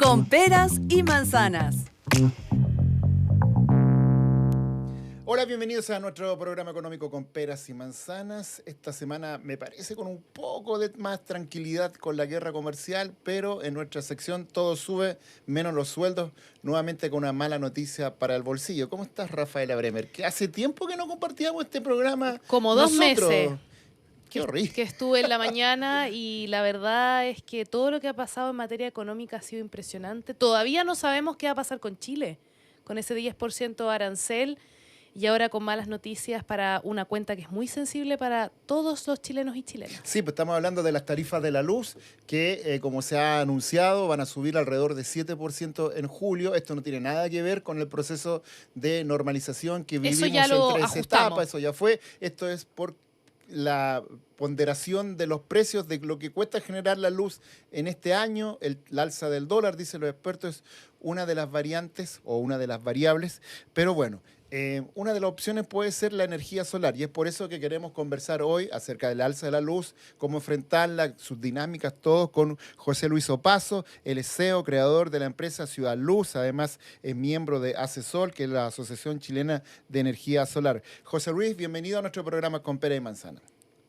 con peras y manzanas. Hola, bienvenidos a nuestro programa económico con peras y manzanas. Esta semana me parece con un poco de más tranquilidad con la guerra comercial, pero en nuestra sección todo sube, menos los sueldos, nuevamente con una mala noticia para el bolsillo. ¿Cómo estás, Rafaela Bremer? Que hace tiempo que no compartíamos este programa Como 2 meses nosotros. Qué horrible. que estuve en la mañana y la verdad es que todo lo que ha pasado en materia económica ha sido impresionante. Todavía no sabemos qué va a pasar con Chile, con ese 10% arancel y ahora con malas noticias para una cuenta que es muy sensible para todos los chilenos y chilenas. Sí, pues estamos hablando de las tarifas de la luz que, como se ha anunciado, van a subir alrededor de 7% en julio. Esto no tiene nada que ver con el proceso de normalización que Eso vivimos ya en lo 3 etapas. ajustamos. Eso ya fue. Esto es por la ponderación de los precios de lo que cuesta generar la luz en este año. El alza del dólar, dicen los expertos, es una de las variantes o una de las variables. Pero bueno, una de las opciones puede ser la energía solar y es por eso que queremos conversar hoy acerca del alza de la luz, cómo enfrentarla, sus dinámicas, todos con José Luis Opazo, el CEO, creador de la empresa Ciudad Luz, además es miembro de ACESOL, que es la Asociación Chilena de Energía Solar. José Luis, bienvenido a nuestro programa Con Pera y Manzana.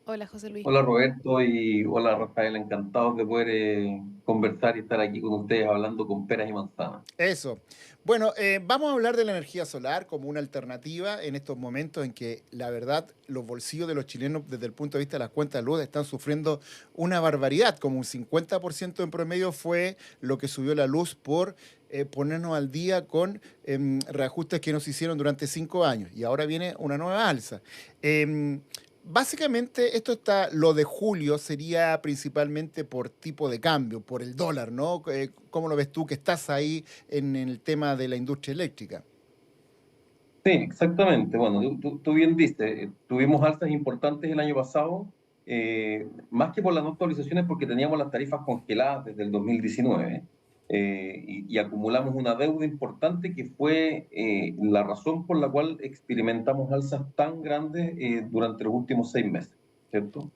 Hola, José Luis. Hola Roberto y hola Rafael, encantados de poder conversar y estar aquí con ustedes hablando con peras y manzanas. Eso. Bueno, vamos a hablar de la energía solar como una alternativa en estos momentos en que la verdad los bolsillos de los chilenos desde el punto de vista de las cuentas de luz están sufriendo una barbaridad, como un 50% en promedio fue lo que subió la luz por ponernos al día con reajustes que nos hicieron durante 5 años y ahora viene una nueva alza. Básicamente, lo de julio sería principalmente por tipo de cambio, por el dólar, ¿no? ¿Cómo lo ves tú que estás ahí en el tema de la industria eléctrica? Sí, exactamente. Bueno, tú bien dices, tuvimos alzas importantes el año pasado, más que por las no actualizaciones, porque teníamos las tarifas congeladas desde el 2019 y acumulamos una deuda importante que fue la razón por la cual experimentamos alzas tan grandes durante los últimos 6 meses, ¿cierto?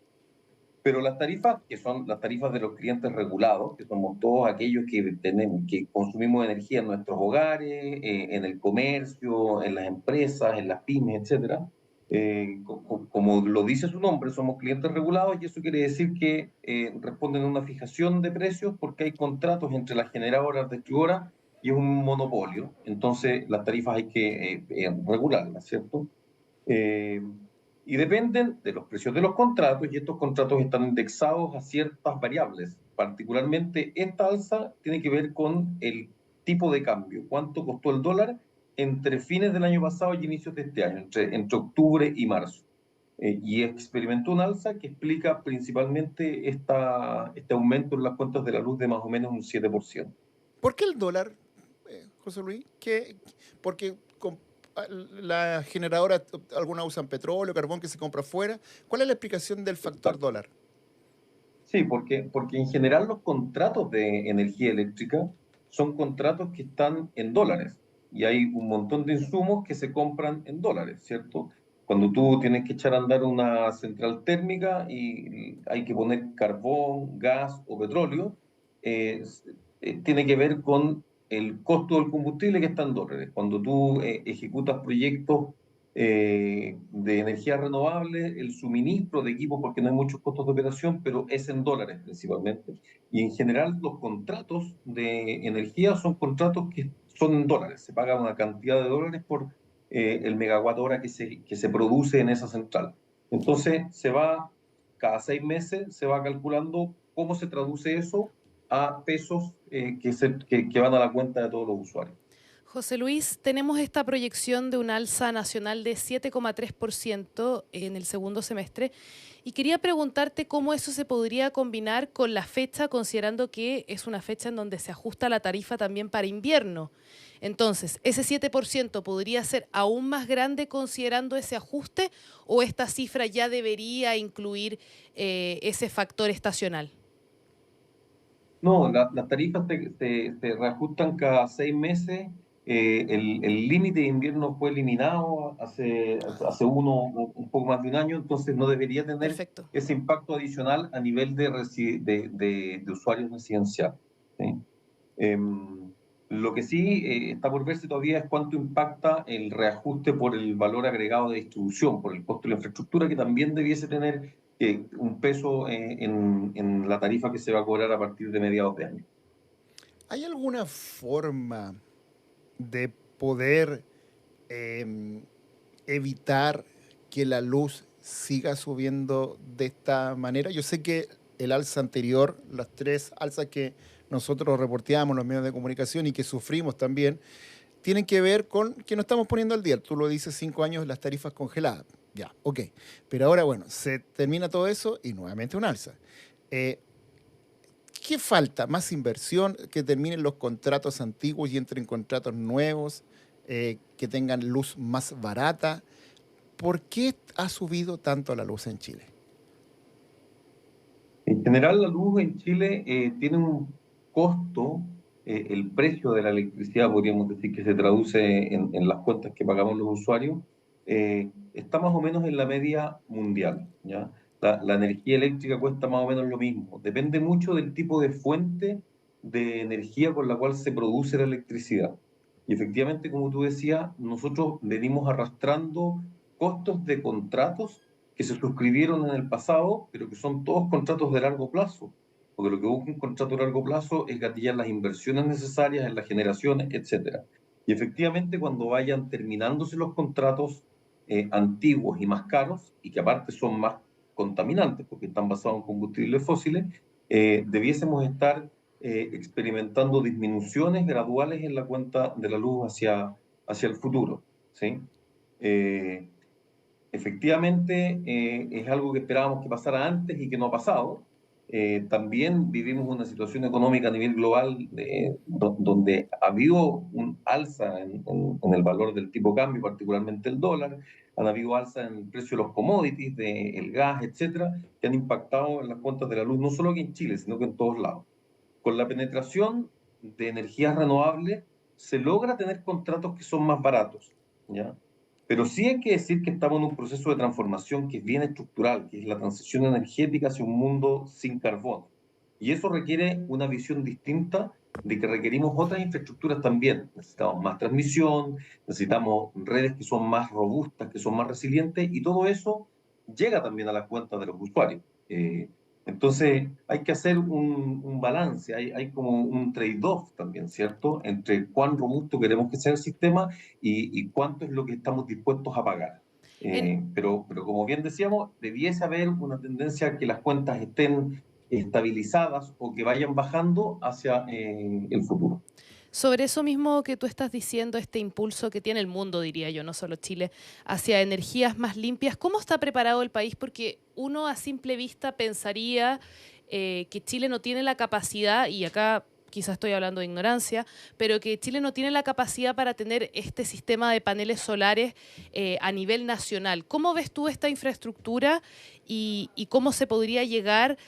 Pero las tarifas, que son las tarifas de los clientes regulados, que somos todos aquellos que consumimos energía en nuestros hogares, en el comercio, en las empresas, en las pymes, etcétera. Como lo dice su nombre, somos clientes regulados y eso quiere decir que responden a una fijación de precios porque hay contratos entre las generadoras, distribuidoras y es un monopolio. Entonces las tarifas hay que regularlas, ¿cierto? Eh, y dependen de los precios de los contratos y estos contratos están indexados a ciertas variables. Particularmente esta alza tiene que ver con el tipo de cambio, cuánto costó el dólar entre fines del año pasado y inicios de este año, entre octubre y marzo. Y experimentó un alza que explica principalmente este aumento en las cuentas de la luz de más o menos un 7%. ¿Por qué el dólar, José Luis? Porque las generadoras, algunas usan petróleo, carbón que se compra afuera. ¿Cuál es la explicación del factor Exacto. dólar? Sí, porque en general los contratos de energía eléctrica son contratos que están en dólares y hay un montón de insumos que se compran en dólares, ¿cierto? Cuando tú tienes que echar a andar una central térmica y hay que poner carbón, gas o petróleo, eh, tiene que ver con el costo del combustible que está en dólares. Cuando tú ejecutas proyectos de energía renovable, el suministro de equipos, porque no hay muchos costos de operación, pero es en dólares principalmente. Y en general los contratos de energía son contratos que son en dólares, se paga una cantidad de dólares por el megawatt hora que se produce en esa central. Entonces cada 6 meses se va calculando cómo se traduce eso a pesos que van a la cuenta de todos los usuarios. José Luis, tenemos esta proyección de un alza nacional de 7,3% en el segundo semestre y quería preguntarte cómo eso se podría combinar con la fecha, considerando que es una fecha en donde se ajusta la tarifa también para invierno. Entonces, ¿ese 7% podría ser aún más grande considerando ese ajuste o esta cifra ya debería incluir ese factor estacional? No, las tarifas se reajustan cada 6 meses. El límite de invierno fue eliminado hace un poco más de un año, entonces no debería tener Perfecto. ese impacto adicional a nivel de usuarios residenciales. ¿Sí? Lo que sí está por verse todavía es cuánto impacta el reajuste por el valor agregado de distribución, por el costo de la infraestructura, que también debiese tener un peso en la tarifa que se va a cobrar a partir de mediados de año. ¿Hay alguna forma de poder em, evitar que la luz siga subiendo de esta manera? Yo sé que el alza anterior, las tres alzas que nosotros reporteamos en los medios de comunicación y que sufrimos también, tienen que ver con que no estamos poniendo al día. Tú lo dices, 5 años las tarifas congeladas. Ya, ok. Pero ahora, bueno, se termina todo eso y nuevamente un alza. Eh, ¿Qué falta? ¿Más inversión? ¿Que terminen los contratos antiguos y entren contratos nuevos? ¿Que tengan luz más barata? ¿Por qué ha subido tanto la luz en Chile? En general, la luz en Chile tiene un costo, el precio de la electricidad, podríamos decir que se traduce en las cuentas que pagamos los usuarios, está más o menos en la media mundial, ¿ya? La energía eléctrica cuesta más o menos lo mismo. Depende mucho del tipo de fuente de energía con la cual se produce la electricidad. Y efectivamente, como tú decías, nosotros venimos arrastrando costos de contratos que se suscribieron en el pasado, pero que son todos contratos de largo plazo, porque lo que busca un contrato de largo plazo es gatillar las inversiones necesarias en las generaciones, etcétera. Y efectivamente, cuando vayan terminándose los contratos antiguos y más caros, y que aparte son más contaminantes, porque están basados en combustibles fósiles, debiésemos estar experimentando disminuciones graduales en la cuenta de la luz hacia el futuro, ¿sí? Eh, Efectivamente, es algo que esperábamos que pasara antes y que no ha pasado. También vivimos una situación económica a nivel global donde ha habido un alza en el valor del tipo de cambio, particularmente el dólar, han habido alza en el precio de los commodities, del gas, etcétera, que han impactado en las cuentas de la luz, no solo aquí en Chile, sino que en todos lados. Con la penetración de energías renovables se logra tener contratos que son más baratos, ¿ya? Pero sí hay que decir que estamos en un proceso de transformación que es bien estructural, que es la transición energética hacia un mundo sin carbón. Y eso requiere una visión distinta de que requerimos otras infraestructuras también. Necesitamos más transmisión, necesitamos redes que son más robustas, que son más resilientes, y todo eso llega también a las cuentas de los usuarios. Entonces, hay que hacer un balance, hay como un trade-off también, ¿cierto? Entre cuán robusto queremos que sea el sistema y cuánto es lo que estamos dispuestos a pagar. En, Pero como bien decíamos, debiese haber una tendencia a que las cuentas estén estabilizadas o que vayan bajando hacia el futuro. Sobre eso mismo que tú estás diciendo, este impulso que tiene el mundo, diría yo, no solo Chile, hacia energías más limpias, ¿cómo está preparado el país? Porque uno a simple vista pensaría que Chile no tiene la capacidad, y acá quizás estoy hablando de ignorancia, pero que Chile no tiene la capacidad para tener este sistema de paneles solares a nivel nacional. ¿Cómo ves tú esta infraestructura y cómo se podría llegar,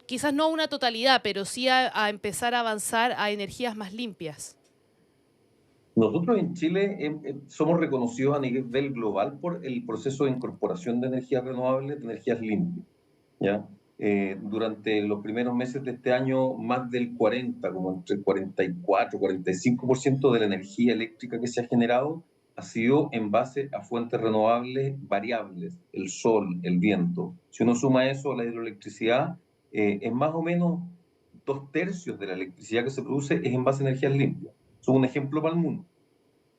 quizás no a una totalidad, pero sí a empezar a avanzar a energías más limpias? Nosotros en Chile somos reconocidos a nivel global por el proceso de incorporación de energías renovables, de energías limpias, ¿ya? Durante los primeros meses de este año, más del 40, como entre el 44 y 45% de la energía eléctrica que se ha generado ha sido en base a fuentes renovables variables, el sol, el viento. Si uno suma eso a la hidroelectricidad, es más o menos 2/3 de la electricidad que se produce es en base a energías limpias. Es un ejemplo para el mundo.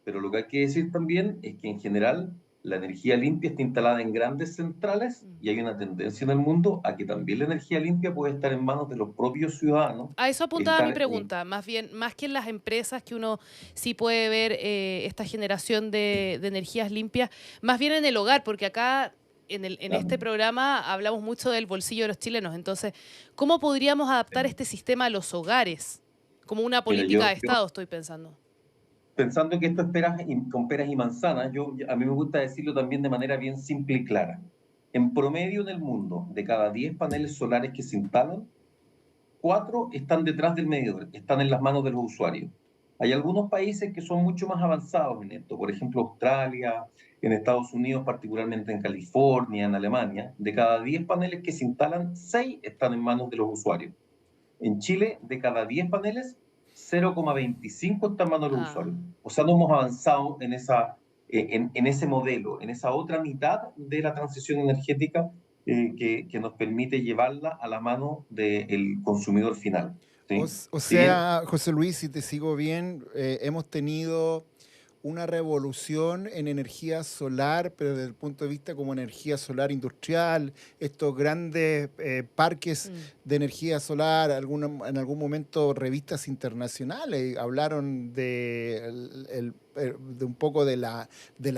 Pero lo que hay que decir también es que en general la energía limpia está instalada en grandes centrales y hay una tendencia en el mundo a que también la energía limpia puede estar en manos de los propios ciudadanos. A eso apuntaba mi Estar, pregunta, más bien, más que en las empresas que uno sí puede ver esta generación de energías limpias, más bien en el hogar, porque acá en este programa hablamos mucho del bolsillo de los chilenos. Entonces, ¿cómo podríamos adaptar este sistema a los hogares? Como una mira, política de Estado, estoy pensando. pensando que esto es con peras y manzanas, a mí me gusta decirlo también de manera bien simple y clara. En promedio en el mundo, de cada 10 paneles solares que se instalan, 4 están detrás del medidor, están en las manos de los usuarios. Hay algunos países que son mucho más avanzados en esto, por ejemplo Australia, en Estados Unidos, particularmente en California, en Alemania. De cada 10 paneles que se instalan, 6 están en manos de los usuarios. En Chile, de cada 10 paneles, 0,25 está en manos de los Ah. usuarios. O sea, no hemos avanzado en ese modelo, en esa otra mitad de la transición energética que nos permite llevarla a la mano del consumidor final. O, ¿Sí? o Si bien, sea, José Luis, si te sigo bien, hemos tenido una revolución en energía solar, pero desde el punto de vista como energía solar industrial, estos grandes parques de energía solar, en algún momento revistas internacionales hablaron de un poco de la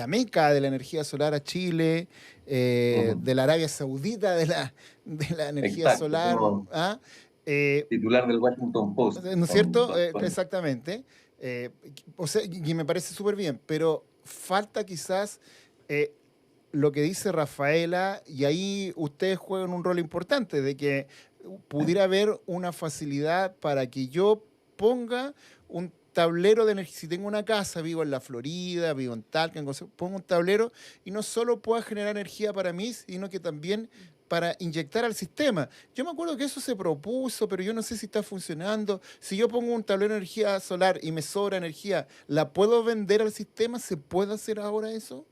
meca de la energía solar a Chile, de la Arabia Saudita de la energía exacto, solar. como ¿Ah? Eh, titular del Washington Post. ¿No es cierto? Exactamente. O sea, y me parece súper bien, pero falta quizás eh, lo que dice Rafaela, y ahí ustedes juegan un rol importante, de que pudiera haber una facilidad para que yo ponga un tablero de energía. Si tengo una casa, vivo en la Florida, vivo en Talca, pongo un tablero y no solo pueda generar energía para mí, sino que también para inyectar al sistema. Yo me acuerdo que eso se propuso, pero yo no sé si está funcionando. Si yo pongo un tablero de energía solar y me sobra energía, ¿la puedo vender al sistema? ¿Se puede hacer ahora eso?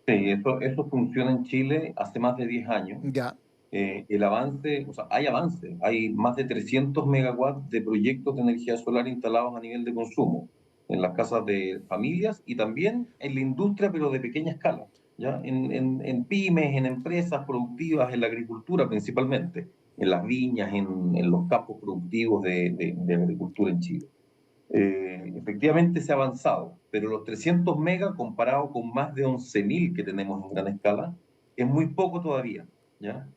Sí, eso funciona en Chile hace más de 10 años. Ya. El avance, o sea, hay avance, hay más de 300 megawatts de proyectos de energía solar instalados a nivel de consumo en las casas de familias y también en la industria, pero de pequeña escala, ¿ya? En pymes, en empresas productivas, en la agricultura principalmente, en las viñas, en los campos productivos de la agricultura en Chile. Efectivamente se ha avanzado, pero los 300 megas comparado con más de 11.000 que tenemos en gran escala, es muy poco todavía, ¿ya?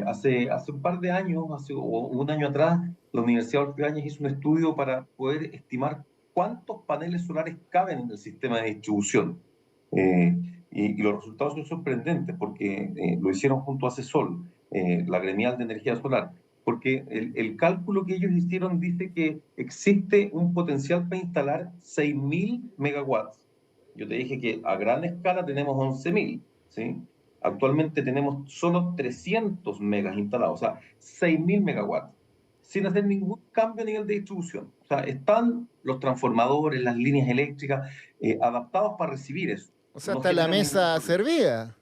Hace un par de años, o un año atrás, la Universidad de Ibáñez hizo un estudio para poder estimar cuántos paneles solares caben en el sistema de distribución. Eh, y los resultados son sorprendentes porque lo hicieron junto a CESOL, la gremial de energía solar, porque el cálculo que ellos hicieron dice que existe un potencial para instalar 6.000 megawatts. Yo te dije que a gran escala tenemos 11.000, ¿sí? Actualmente tenemos solo 300 megas instalados, o sea, 6.000 megawatts, sin hacer ningún cambio a nivel de distribución. O sea, están los transformadores, las líneas eléctricas adaptados para recibir eso. O sea, No está la generan ningún mesa problema. servida.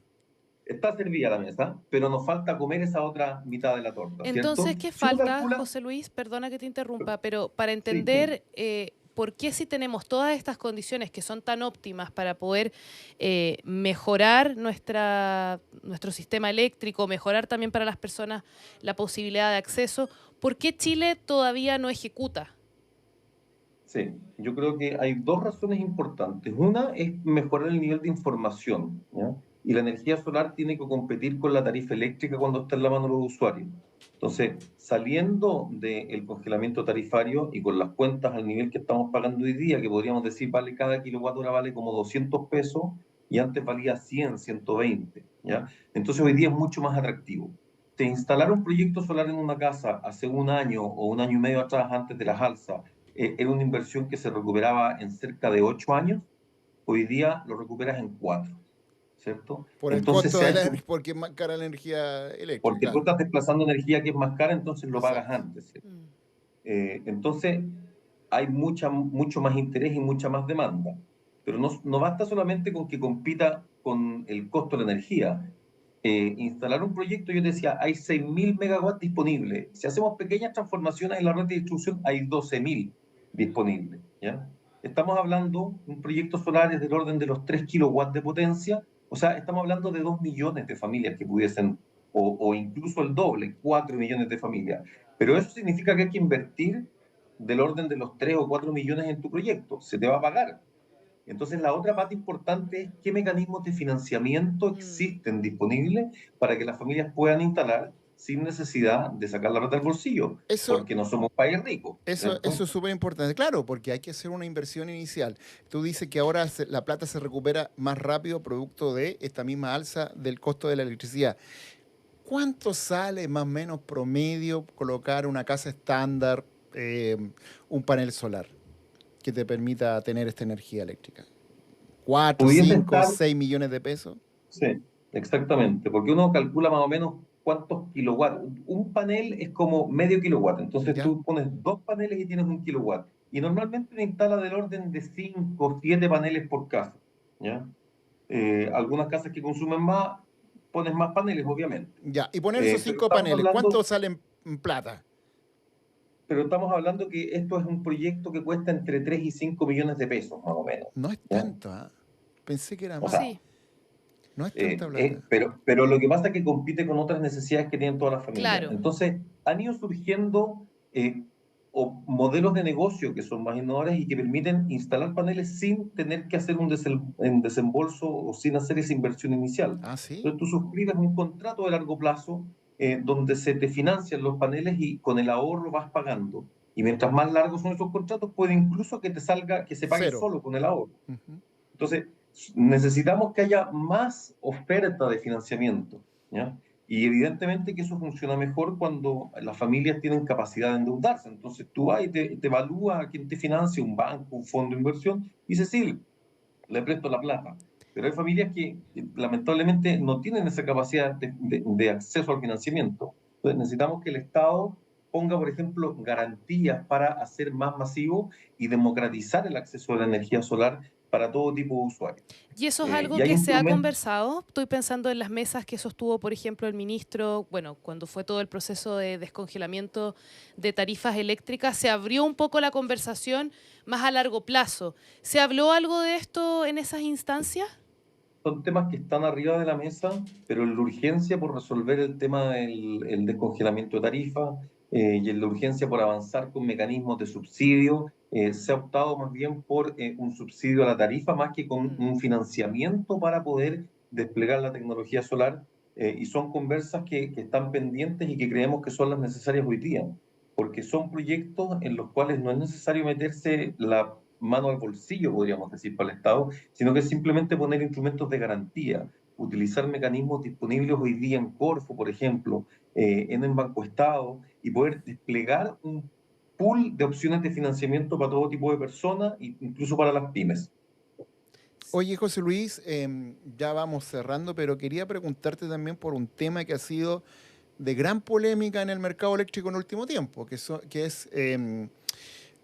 Está servida la mesa, pero nos falta comer esa otra mitad de la torta, Entonces, ¿cierto? ¿qué Si uno falta, calcula, José Luis? Perdona que te interrumpa, pero para sí, sí. entender por qué si tenemos todas estas condiciones que son tan óptimas para poder mejorar nuestro sistema eléctrico, mejorar también para las personas la posibilidad de acceso, ¿por qué Chile todavía no ejecuta? Sí, yo creo que hay dos razones importantes. Una es mejorar el nivel de información, ¿ya? Y la energía solar tiene que competir con la tarifa eléctrica cuando está en la mano de los usuarios. Entonces, saliendo del congelamiento tarifario y con las cuentas al nivel que estamos pagando hoy día, que podríamos decir, vale, cada kilowatt hora vale como 200 pesos y antes valía 100, 120, ¿ya? Entonces, hoy día es mucho más atractivo. De instalar un proyecto solar en una casa hace un año o un año y medio atrás, antes de las alzas, era una inversión que se recuperaba en cerca de 8 años, hoy día lo recuperas en 4, ¿cierto? Por el Entonces costo se ha de hecho, porque es más cara la energía porque eléctrica. tú estás desplazando energía que es más cara, entonces lo pagas Exacto. antes, ¿cierto? Mm. Entonces hay mucho más interés y mucha más demanda, pero no basta solamente con que compita con el costo de la energía. Instalar un proyecto, yo decía, hay 6.000 megawatts disponibles. Si hacemos pequeñas transformaciones en la red de distribución, hay 12.000 disponibles, ¿ya? Estamos hablando de un proyecto solar del orden de los 3 kilowatts de potencia, o sea, estamos hablando de 2 millones de familias que pudiesen, o incluso el doble, 4 millones de familias. Pero eso significa que hay que invertir del orden de los 3 o 4 millones en tu proyecto. Se te va a pagar. Entonces, la otra parte importante es qué mecanismos de financiamiento Mm. existen disponibles para que las familias puedan instalar sin necesidad de sacar la plata del bolsillo, Eso, porque no somos un país rico, eso ¿cierto? es súper importante, claro, porque hay que hacer una inversión inicial. Tú dices que ahora la plata se recupera más rápido producto de esta misma alza del costo de la electricidad. ¿Cuánto sale más o menos promedio colocar una casa estándar, un panel solar que te permita tener esta energía eléctrica? ¿Cuatro, Pudiese 5, estar, 6 millones de pesos? sí, exactamente, porque uno calcula más o menos cuántos kilowatts. Un panel es como medio kilowatt, entonces ¿Ya? tú pones dos paneles y tienes 1 kilowatt. y normalmente uno instala del orden de 5 o 7 paneles por casa, ¿ya? Algunas casas que consumen más, pones más paneles, obviamente. Ya, y poner esos Pero 5 estamos paneles, ¿cuánto hablando, salen en plata? pero estamos hablando que esto es un proyecto que cuesta entre 3 y 5 millones de pesos, más o menos, No es ¿ya? tanto, ¿ah? Pensé que era O más. sea, Sí, No es tanta plata. pero lo que pasa es que compite con otras necesidades que tienen todas las familias. claro. Entonces, han ido surgiendo modelos de negocio que son más innovadores y que permiten instalar paneles sin tener que hacer un desembolso o sin hacer esa inversión inicial. Ah, sí. Entonces, tú suscribes un contrato de largo plazo donde se te financian los paneles y con el ahorro vas pagando. Y mientras más largos son esos contratos, puede incluso que te salga, que se pague Cero. solo con el ahorro. Ujú. Entonces, necesitamos que haya más oferta de financiamiento, ¿ya? Y evidentemente que eso funciona mejor cuando las familias tienen capacidad de endeudarse. Entonces tú vas y te evalúa a quien te financia, un banco, un fondo de inversión, y dices, sí, le presto la plata. Pero hay familias que lamentablemente no tienen esa capacidad de acceso al financiamiento. Entonces necesitamos que el Estado ponga, por ejemplo, garantías para hacer más masivo y democratizar el acceso a la energía solar para todo tipo de usuarios. Y eso es Y algo hay que se ha instrumentos, conversado. Estoy pensando en las mesas que sostuvo, por ejemplo, el ministro, bueno, cuando fue todo el proceso de descongelamiento de tarifas eléctricas, se abrió un poco la conversación más a largo plazo. ¿Se habló algo de esto en esas instancias? son temas que están arriba de la mesa, pero en la urgencia por resolver el tema del el descongelamiento de tarifas y en la urgencia por avanzar con mecanismos de subsidio, se ha optado más bien por un subsidio a la tarifa más que con Mm. un financiamiento para poder desplegar la tecnología solar. Y son conversas que están pendientes y que creemos que son las necesarias hoy día, porque son proyectos en los cuales no es necesario meterse la mano al bolsillo, podríamos decir, para el Estado, sino que es simplemente poner instrumentos de garantía, utilizar mecanismos disponibles hoy día en Corfo, por ejemplo, en el Banco Estado, y poder desplegar un pool de opciones de financiamiento para todo tipo de personas, incluso para las pymes. Oye, José Luis, ya vamos cerrando, pero quería preguntarte también por un tema que ha sido de gran polémica en el mercado eléctrico en el último tiempo, que es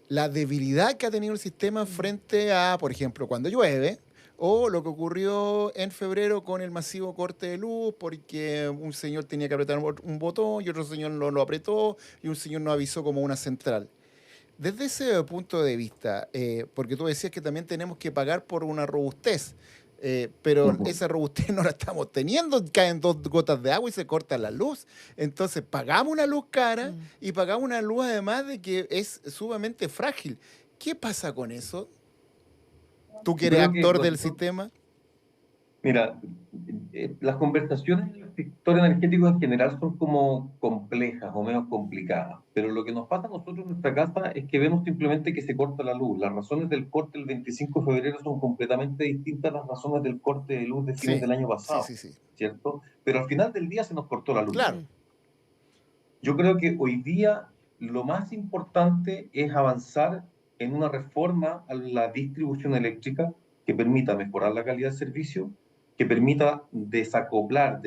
la debilidad que ha tenido el sistema Mm. frente a, por ejemplo, cuando llueve, o lo que ocurrió en febrero con el masivo corte de luz, porque un señor tenía que apretar un botón y otro señor no lo apretó y un señor no avisó como una central. Desde ese punto de vista, porque tú decías que también tenemos que pagar por una robustez, pero Ujú. esa robustez no la estamos teniendo, caen 2 gotas de agua y se corta la luz. Entonces pagamos una luz cara Mm. y pagamos una luz además de que es sumamente frágil. ¿Qué pasa con eso? Tú que Yo eres creo que actor del nosotros, sistema. mira, las conversaciones en el sector energético en general son como complejas o menos complicadas, pero lo que nos pasa a nosotros en nuestra casa es que vemos simplemente que se corta la luz. Las razones del corte el 25 de febrero son completamente distintas a las razones del corte de luz de fines Sí, del año sí, pasado, sí, sí. ¿cierto? Pero al final del día se nos cortó la luz. Claro. Mm. Yo creo que hoy día lo más importante es avanzar en una reforma a la distribución eléctrica que permita mejorar la calidad del servicio, que permita desacoplar,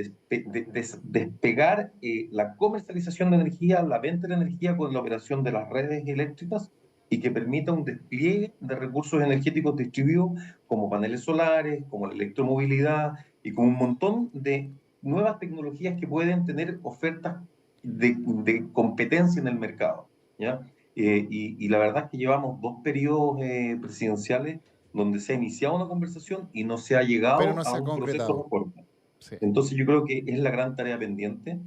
despegar la comercialización de energía, la venta de energía con la operación de las redes eléctricas y que permita un despliegue de recursos energéticos distribuidos como paneles solares, como la electromovilidad y como un montón de nuevas tecnologías que pueden tener ofertas de competencia en el mercado, ¿ya? Y la verdad es que llevamos 2 periodos presidenciales donde se ha iniciado una conversación y no se ha Pero llegado no a se ha un proceso de concretado. reforma. Sí. Entonces yo creo que es la gran tarea pendiente,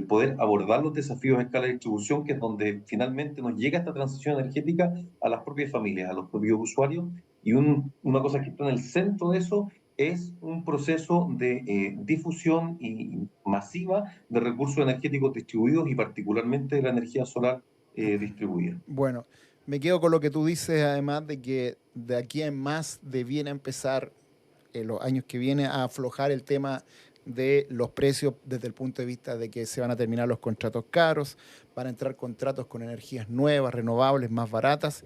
poder abordar los desafíos a escala de distribución, que es donde finalmente nos llega esta transición energética a las propias familias, a los propios usuarios, y una cosa que está en el centro de eso es un proceso de difusión y masiva de recursos energéticos distribuidos y particularmente de la energía solar distribuida. Bueno, me quedo con lo que tú dices, además de que de aquí en más debiera empezar en los años que vienen a aflojar el tema de los precios desde el punto de vista de que se van a terminar los contratos caros, van a entrar contratos con energías nuevas, renovables, más baratas,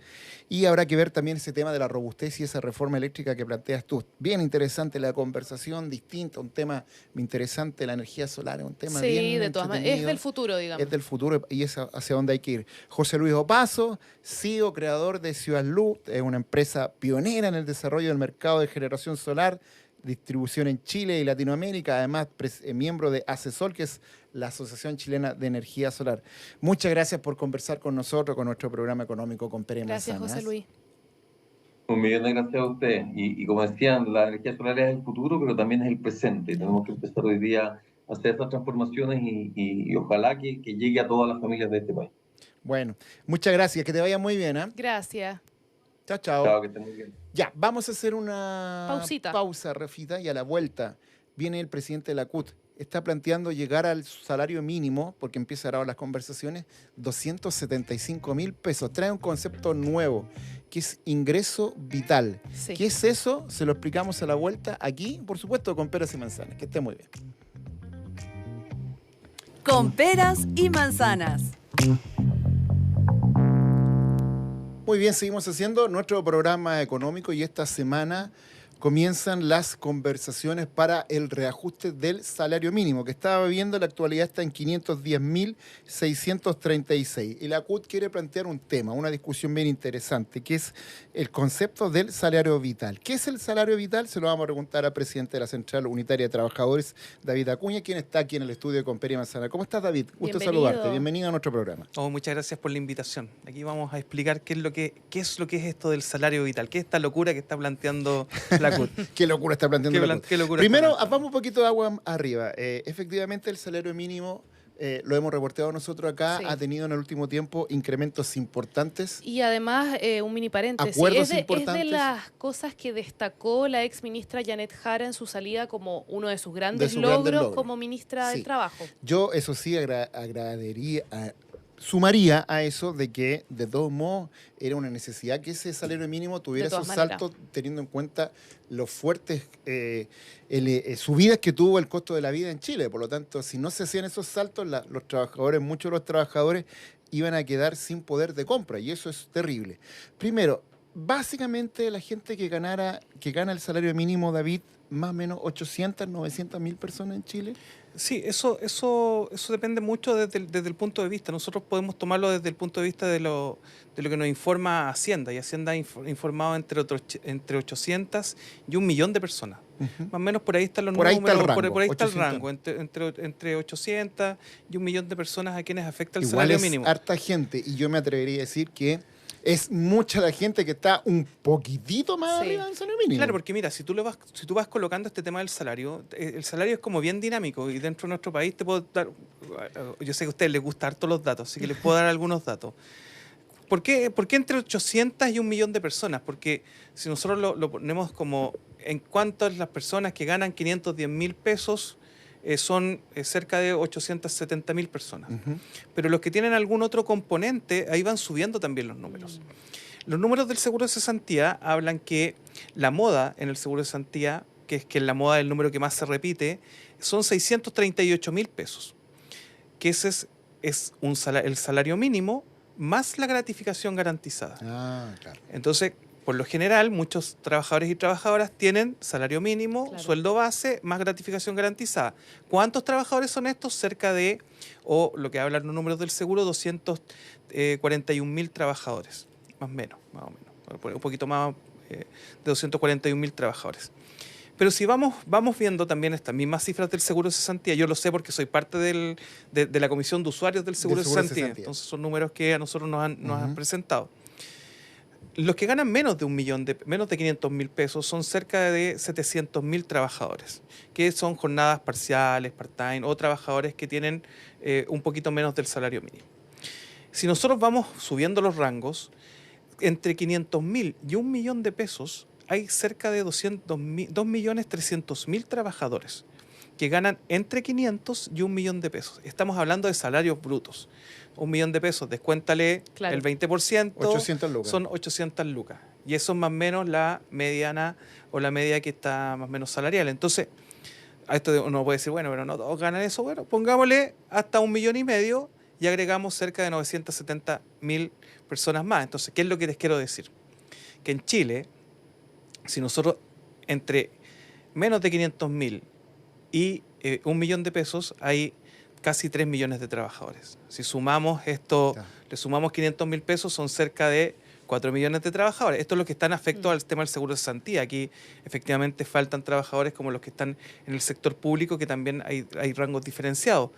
y habrá que ver también ese tema de la robustez y esa reforma eléctrica que planteas tú. Bien interesante la conversación, distinta, un tema interesante, la energía solar es un tema bien Sí, de todas maneras, es entretenido. del futuro, digamos. Es del futuro y es hacia donde hay que ir. José Luis Opazo, CEO, creador de Ciudad Luz, es una empresa pionera en el desarrollo del mercado de generación solar, distribución en Chile y Latinoamérica, además miembro de ACESOL, que es la Asociación Chilena de Energía Solar. Muchas gracias por conversar con nosotros, con nuestro programa económico con Pere Gracias, Manzanas. José Luis. Un millón de gracias a ustedes. Y como decían, la energía solar es el futuro, pero también es el presente. Tenemos que empezar hoy día a hacer estas transformaciones y ojalá que llegue a todas las familias de este país. Bueno, muchas gracias, que te vaya muy bien. Gracias. Chao, chao. Chao, que estén muy bien. Ya, vamos a hacer una Pausita. pausa, Rafita, y a la vuelta viene el presidente de la CUT. Está planteando llegar al salario mínimo, porque empiezan ahora las conversaciones, 275.000 pesos. Trae un concepto nuevo, que es ingreso vital. Sí. ¿Qué es eso? Se lo explicamos a la vuelta aquí, por supuesto, con peras y manzanas. Que esté muy bien. Con peras y manzanas. Muy bien, seguimos haciendo nuestro programa económico y esta semana comienzan las conversaciones para el reajuste del salario mínimo, que estaba viendo en la actualidad está en 510.636. Y la CUT quiere plantear un tema, una discusión bien interesante, que es el concepto del salario vital. ¿Qué es el salario vital? Se lo vamos a preguntar al presidente de la Central Unitaria de Trabajadores, David Acuña, quien está aquí en el estudio con Pere Manzana. ¿Cómo estás, David? Gusto Bienvenido. saludarte. Bienvenido a nuestro programa. Oh, muchas gracias por la invitación. Aquí vamos a explicar qué es lo que es esto del salario vital, qué es esta locura que está planteando la CUT. Qué locura está planteando la CUT. Qué locura Primero, está planteando. vamos un poquito de agua arriba. Efectivamente, el salario mínimo, lo hemos reportado nosotros acá, Sí. ha tenido en el último tiempo incrementos importantes. Y además, un mini paréntesis, Acuerdos es de importantes. las cosas que destacó la ex ministra Janet Jara en su salida como uno de sus grandes, sus grandes logros. como ministra Sí. del Trabajo. Yo, eso sí, sumaría a eso de que, de todos modos, era una necesidad que ese salario mínimo tuviera De todas esos maneras. saltos, teniendo en cuenta los fuertes subidas que tuvo el costo de la vida en Chile. Por lo tanto, si no se hacían esos saltos, los trabajadores, muchos de los trabajadores, iban a quedar sin poder de compra, y eso es terrible. Primero, básicamente la gente que gana el salario mínimo, David, más o menos 800, 900 mil personas en Chile. Sí, eso depende mucho desde el punto de vista. Nosotros podemos tomarlo desde el punto de vista de lo que nos informa Hacienda. Y Hacienda ha informado entre 800 y 1 millón de personas. Más o menos por ahí están los Por ahí está números. el rango, Por ahí está el 800. rango. Entre 800 y 1 millón de personas a quienes afecta el Igual salario es mínimo. harta gente, y yo me atrevería a decir que es mucha la gente que está un poquitito más Sí. arriba del salario mínimo. Claro, porque mira, si tú vas colocando este tema del salario, el salario es como bien dinámico y dentro de nuestro país te puedo dar, yo sé que a ustedes les gustan harto los datos, así que les puedo dar algunos datos. ¿Por qué entre 800 y 1 millón de personas? Porque si nosotros lo ponemos como en cuanto a las personas que ganan 510.000 pesos, son cerca de 870.000 personas. Ujú. Pero los que tienen algún otro componente, ahí van subiendo también los números. Los números del seguro de cesantía hablan que la moda en el seguro de cesantía, que es la moda del número que más se repite, son 638.000 pesos. Que ese es el salario mínimo más la gratificación garantizada. Ah, claro. Entonces, por lo general, muchos trabajadores y trabajadoras tienen salario mínimo, Claro. sueldo base, más gratificación garantizada. ¿Cuántos trabajadores son estos? Cerca de, o lo que hablan los números del seguro, 241.000 trabajadores. Más o menos. Un poquito más de 241.000 trabajadores. Pero si vamos viendo también estas mismas cifras del seguro de cesantía, yo lo sé porque soy parte de la comisión de usuarios del seguro de cesantía. Entonces son números que a nosotros nos han presentado. Los que ganan menos de menos de 500.000 pesos son cerca de 700.000 trabajadores, que son jornadas parciales, part-time, o trabajadores que tienen un poquito menos del salario mínimo. Si nosotros vamos subiendo los rangos, entre 500.000 y 1 millón de pesos hay cerca de 2.300.000 trabajadores que ganan entre 500 y 1 millón de pesos. Estamos hablando de salarios brutos. 1 millón de pesos, descuéntale Claro. el 20%, 800 lucas. son 800 lucas. Y eso es más o menos la mediana o la media que está más o menos salarial. Entonces, a esto uno puede decir, bueno, pero no todos ganan eso. Bueno, pongámosle hasta 1,5 millones y agregamos cerca de 970.000 personas más. Entonces, ¿qué es lo que les quiero decir? Que en Chile, si nosotros entre menos de 500.000 y 1 millón de pesos, hay casi 3 millones de trabajadores. Si sumamos esto, Claro. le sumamos 500.000 pesos, son cerca de 4 millones de trabajadores. Esto es lo que está en afecto al tema del seguro de cesantía. Aquí efectivamente faltan trabajadores como los que están en el sector público, que también hay rangos diferenciados.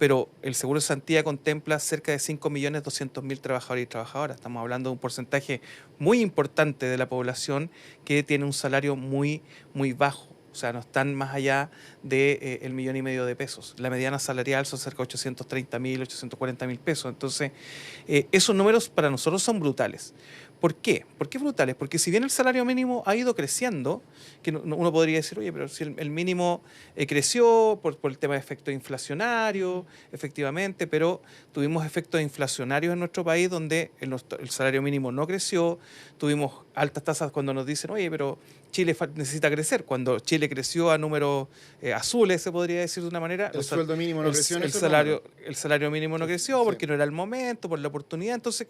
Pero el seguro de cesantía contempla cerca de 5.200.000 trabajadores y trabajadoras. Estamos hablando de un porcentaje muy importante de la población que tiene un salario muy, muy bajo. O sea, no están más allá de el 1,5 millones de pesos. La mediana salarial son cerca de 830.000, 840.000 pesos. Entonces, esos números para nosotros son brutales. ¿Por qué? ¿Por qué brutales? Porque si bien el salario mínimo ha ido creciendo, que uno podría decir, oye, pero si el mínimo creció por el tema de efecto inflacionario, efectivamente, pero tuvimos efectos inflacionarios en nuestro país donde el salario mínimo no creció, tuvimos altas tasas cuando nos dicen, oye, pero Chile necesita crecer. Cuando Chile creció a números azules, se podría decir de una manera. El sueldo mínimo no creció en el esos salario mínimo no creció Sí. porque no era el momento, por la oportunidad. Entonces,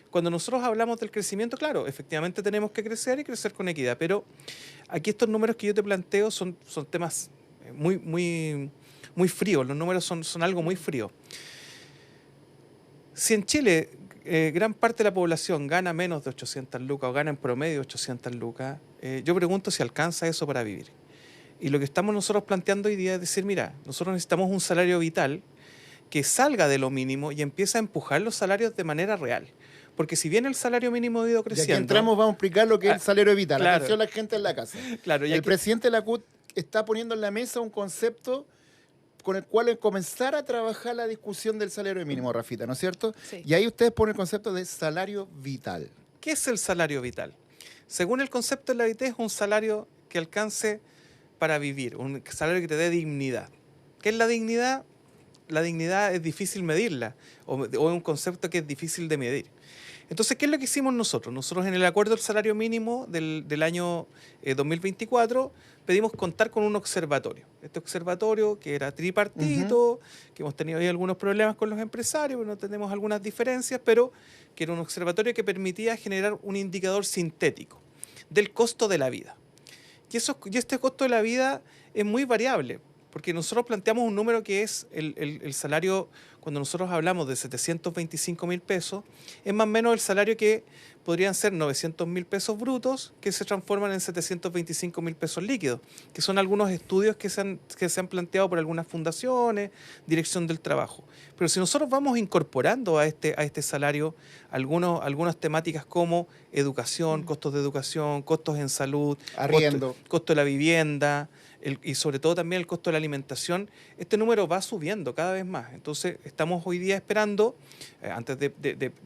cuando nosotros hablamos del crecimiento, claro, efectivamente tenemos que crecer y crecer con equidad, pero aquí estos números que yo te planteo son temas muy, muy, muy fríos. Los números son algo muy frío. Si en Chile gran parte de la población gana menos de 800 lucas o gana en promedio 800 lucas, yo pregunto si alcanza eso para vivir. Y lo que estamos nosotros planteando hoy día es decir, mira, nosotros necesitamos un salario vital que salga de lo mínimo y empiece a empujar los salarios de manera real. Porque si bien el salario mínimo ha ido Ya creciendo... que entramos, vamos a explicar lo que es el salario vital. claro. Atención a la gente en la casa. Claro, El presidente de la CUT está poniendo en la mesa un concepto con el cual comenzar a trabajar la discusión del salario mínimo, Rafita, ¿no es cierto? Sí. Y ahí ustedes ponen el concepto de salario vital. ¿Qué es el salario vital? Según el concepto de la VIT, es un salario que alcance para vivir, un salario que te dé dignidad. ¿Qué es la dignidad? La dignidad es difícil medirla, o es un concepto que es difícil de medir. Entonces, ¿qué es lo que hicimos nosotros? Nosotros en el acuerdo del salario mínimo del año 2024 pedimos contar con un observatorio. Este observatorio que era tripartito, que hemos tenido ahí algunos problemas con los empresarios, no tenemos algunas diferencias, pero que era un observatorio que permitía generar un indicador sintético del costo de la vida. Y este costo de la vida es muy variable, porque nosotros planteamos un número que es el salario, cuando nosotros hablamos de 725.000 pesos, es más o menos el salario que podrían ser 900.000 pesos brutos, que se transforman en 725.000 pesos líquidos, que son algunos estudios que se han planteado por algunas fundaciones, Dirección del Trabajo. Pero si nosotros vamos incorporando a este salario algunas temáticas como educación, costos de educación, costos en salud, Arriendo. costo de la vivienda, y sobre todo también el costo de la alimentación, este número va subiendo cada vez más. Entonces, estamos hoy día esperando, antes de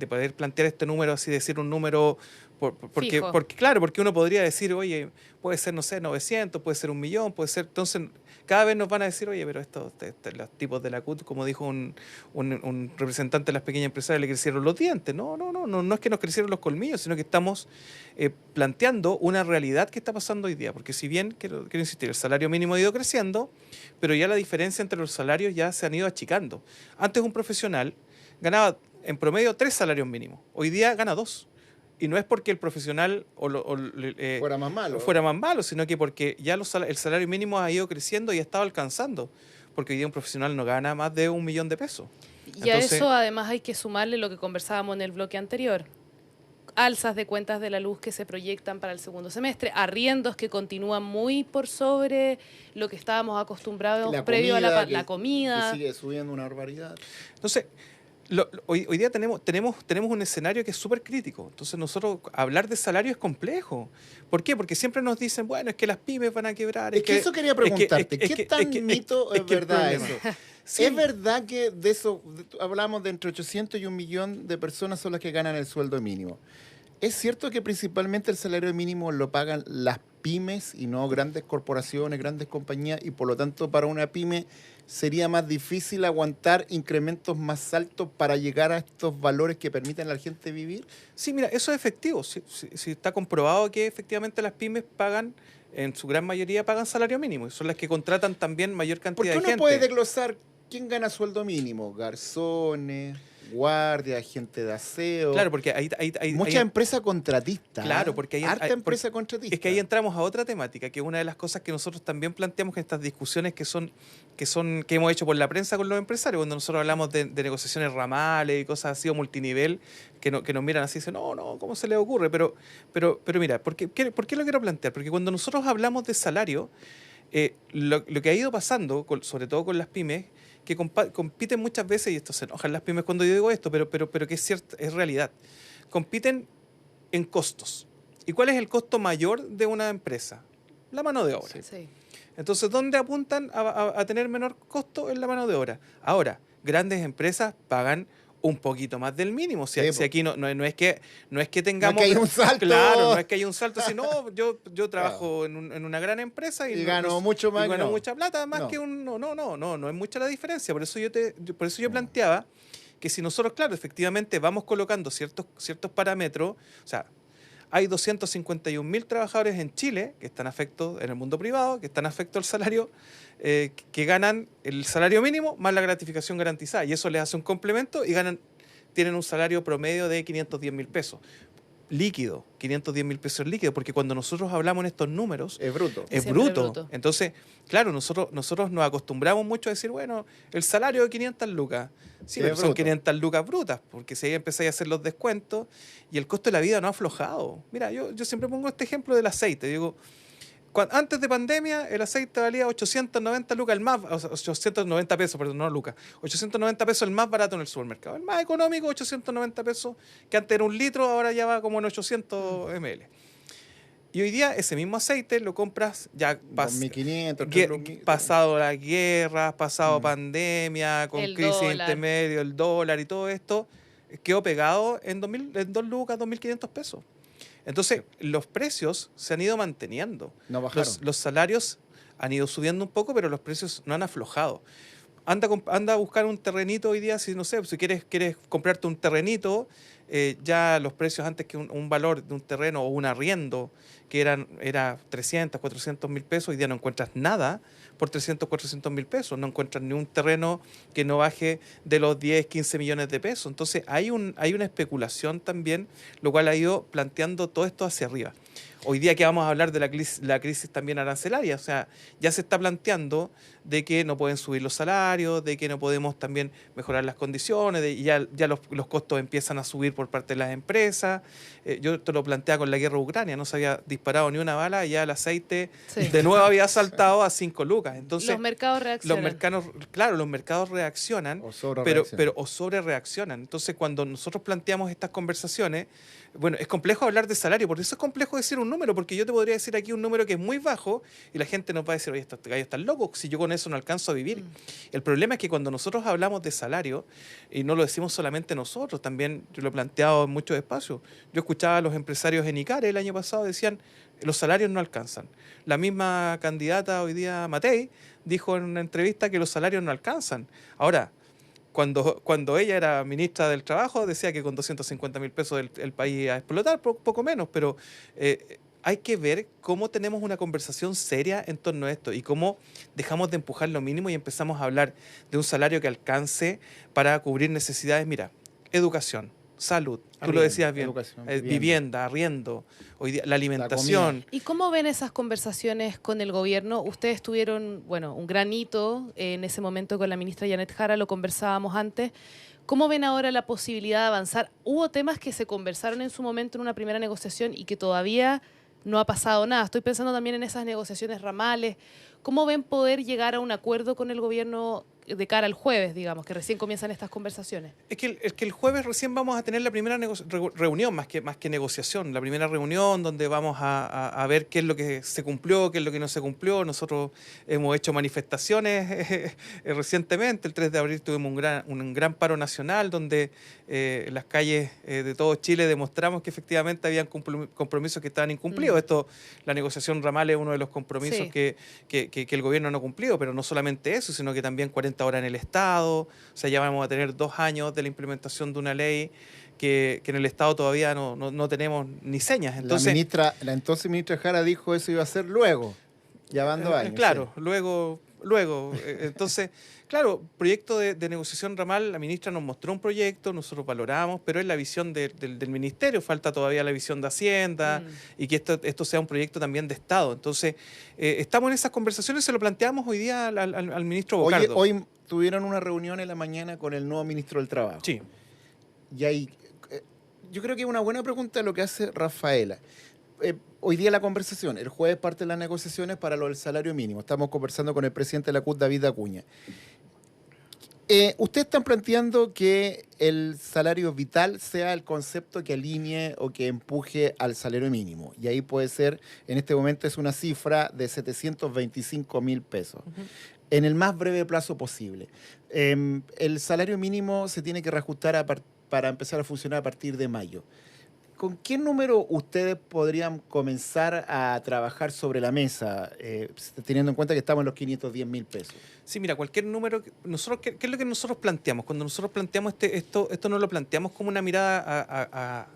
poder plantear este número, así decir un número, porque claro, porque uno podría decir, oye, puede ser, no sé, 900, puede ser 1 millón, puede ser... Entonces, cada vez nos van a decir, oye, pero los tipos de la CUT, como dijo un representante de las pequeñas empresas, le crecieron los dientes. No es que nos crecieron los colmillos, sino que estamos planteando una realidad que está pasando hoy día. Porque si bien, quiero insistir, el salario mínimo ha ido creciendo, pero ya la diferencia entre los salarios ya se han ido achicando. Antes un profesional ganaba en promedio 3 salarios mínimos, hoy día gana 2. Y no es porque el profesional Fuera más malo. Sino que porque ya el salario mínimo ha ido creciendo y ha estado alcanzando. Porque hoy día un profesional no gana más de 1 millón de pesos. Y a eso además hay que sumarle lo que conversábamos en el bloque anterior. Alzas de cuentas de la luz que se proyectan para el segundo semestre, arriendos que continúan muy por sobre lo que estábamos acostumbrados previo a la comida. Que sigue subiendo una barbaridad. Entonces, hoy día tenemos un escenario que es súper crítico. Entonces, nosotros hablar de salario es complejo. ¿Por qué? Porque siempre nos dicen, bueno, es que las pymes van a quebrar. Es que eso quería preguntarte. ¿Qué tan mito es verdad eso? Sí. ¿Es verdad que de eso, hablamos de entre 800 y 1 millón de personas son las que ganan el sueldo mínimo? ¿Es cierto que principalmente el salario mínimo lo pagan las pymes y no grandes corporaciones, grandes compañías, y por lo tanto para una pyme sería más difícil aguantar incrementos más altos para llegar a estos valores que permiten a la gente vivir? Sí, mira, eso es efectivo. Sí, está comprobado que efectivamente las pymes pagan en su gran mayoría pagan salario mínimo y son las que contratan también mayor ¿Por cantidad qué de uno gente. puede desglosar quién gana sueldo mínimo? Garzones, guardia, gente de aseo. Claro, porque Mucha empresa contratista. Claro, porque harta empresa contratista. es que ahí entramos a otra temática, que es una de las cosas que nosotros también planteamos en estas discusiones que hemos hecho por la prensa con los empresarios, cuando nosotros hablamos de negociaciones ramales y cosas así o multinivel, que nos miran así y dicen, no, ¿cómo se les ocurre? Pero mira, ¿por qué lo quiero plantear? Porque cuando nosotros hablamos de salario, lo que ha ido pasando, sobre todo con las pymes, que compiten muchas veces, y esto se enojan las pymes cuando yo digo esto, pero que es cierto, es realidad. Compiten en costos. ¿Y cuál es el costo mayor de una empresa? La mano de obra. Sí. Entonces, ¿dónde apuntan a tener menor costo? En la mano de obra. Ahora, grandes empresas pagan un poquito más del mínimo. Si aquí no es que tengamos... No es que haya un salto. Claro, no es que haya un salto, sino yo trabajo en una gran empresa y gano mucho más. y gano no. mucha plata, más que un... No es mucha la diferencia. Por eso yo planteaba que si nosotros, claro, efectivamente vamos colocando ciertos parámetros, o sea, hay 251.000 trabajadores en Chile que están afectos en el mundo privado, que están afectos al salario, que ganan el salario mínimo más la gratificación garantizada. Y eso les hace un complemento y tienen un salario promedio de 510.000 pesos. Líquido, 510.000 pesos líquido, porque cuando nosotros hablamos en estos números, Es bruto. es Siempre bruto. bruto. Entonces, claro, nosotros nos acostumbramos mucho a decir, bueno, el salario de 500 lucas. Sí, Es pero son bruto. 500 lucas brutas, porque si ahí empezáis a hacer los descuentos y el costo de la vida no ha aflojado. Mira, yo siempre pongo este ejemplo del aceite. Digo, antes de pandemia, el aceite valía 890 lucas, o sea, 890 pesos, perdón, no lucas. 890 pesos el más barato en el supermercado. El más económico, 890 pesos, que antes era un litro, ahora ya va como en 800 ml. Y hoy día ese mismo aceite lo compras ya 2.500, pasado la guerra, pasado pandemia, con El crisis dólar. intermedio, el dólar y todo esto, quedó pegado en 2 lucas, 2.500 pesos. Entonces, los precios se han ido manteniendo. No bajaron. Los salarios han ido subiendo un poco, pero los precios no han aflojado. Anda a buscar un terrenito hoy día, si no sé, si quieres comprarte un terrenito, ya los precios antes que un valor de un terreno o un arriendo, que era 300, 400 mil pesos, hoy día no encuentras nada por 300, 400 mil pesos. No encuentras ni un terreno que no baje de los 10, 15 millones de pesos. Entonces hay una especulación también, lo cual ha ido planteando todo esto hacia arriba. Hoy día que vamos a hablar de la crisis también arancelaria, o sea, ya se está planteando de que no pueden subir los salarios, de que no podemos también mejorar las condiciones, y ya los costos empiezan a subir por parte de las empresas. Yo te lo planteaba con la guerra de Ucrania, no se había disparado ni una bala y ya el aceite Sí. de nuevo había saltado a 5 lucas. Entonces, Los mercados reaccionan. los mercados reaccionan, O sobre pero sobre reaccionan. Entonces, cuando nosotros planteamos estas conversaciones, bueno, es complejo hablar de salario, por eso es complejo decir un número, porque yo te podría decir aquí un número que es muy bajo y la gente nos va a decir, oye, este gallo está loco, si yo con eso no alcanzo a vivir. El problema es que cuando nosotros hablamos de salario, y no lo decimos solamente nosotros, también yo lo he planteado en muchos espacios, yo escuchaba a los empresarios en ICARE el año pasado, decían, los salarios no alcanzan. La misma candidata hoy día, Matei, dijo en una entrevista que los salarios no alcanzan. Ahora, cuando ella era ministra del Trabajo, decía que con 250.000 pesos el país iba a explotar, poco menos, pero hay que ver cómo tenemos una conversación seria en torno a esto y cómo dejamos de empujar lo mínimo y empezamos a hablar de un salario que alcance para cubrir necesidades. Mira, educación, salud, tú lo decías bien, educación, vivienda, arriendo, hoy día, la alimentación. ¿Y cómo ven esas conversaciones con el gobierno? Ustedes tuvieron, bueno, un gran hito en ese momento con la ministra Janet Jara, lo conversábamos antes. ¿Cómo ven ahora la posibilidad de avanzar? Hubo temas que se conversaron en su momento en una primera negociación y que todavía no ha pasado nada. Estoy pensando también en esas negociaciones ramales. ¿Cómo ven poder llegar a un acuerdo con el gobierno de cara al jueves, digamos, que recién comienzan estas conversaciones? Es que el jueves recién vamos a tener la primera reunión, más que negociación, la primera reunión donde vamos a ver qué es lo que se cumplió, qué es lo que no se cumplió. Nosotros hemos hecho manifestaciones recientemente, el 3 de abril tuvimos un gran paro nacional donde en las calles de todo Chile demostramos que efectivamente habían compromisos que estaban incumplidos. Esto, la negociación ramal es uno de los compromisos Sí. que el gobierno no ha cumplido, pero no solamente eso, sino que también 40 horas en el Estado. O sea, ya vamos a tener 2 años de la implementación de una ley que en el Estado todavía no tenemos ni señas. Entonces, la entonces ministra Jara dijo eso iba a ser luego, ya van 2 años. claro, sí. luego, entonces, claro, proyecto de negociación ramal, la ministra nos mostró un proyecto, nosotros valoramos, pero es la visión del ministerio, falta todavía la visión de Hacienda y que esto sea un proyecto también de Estado. Entonces, estamos en esas conversaciones, se lo planteamos hoy día al ministro Bocardo. Hoy tuvieron una reunión en la mañana con el nuevo ministro del Trabajo. Sí. Y ahí, yo creo que es una buena pregunta lo que hace Rafaela. Hoy día la conversación, el jueves parte de las negociaciones para lo del salario mínimo. Estamos conversando con el presidente de la CUT, David Acuña. Ustedes están planteando que el salario vital sea el concepto que alinee o que empuje al salario mínimo. Y ahí puede ser, en este momento es una cifra de 725.000 pesos. En el más breve plazo posible. El salario mínimo se tiene que reajustar para empezar a funcionar a partir de mayo. ¿Con qué número ustedes podrían comenzar a trabajar sobre la mesa, teniendo en cuenta que estamos en los 510.000 pesos? Sí, mira, cualquier número, ¿qué es lo que nosotros planteamos? Cuando nosotros planteamos esto no lo planteamos como una mirada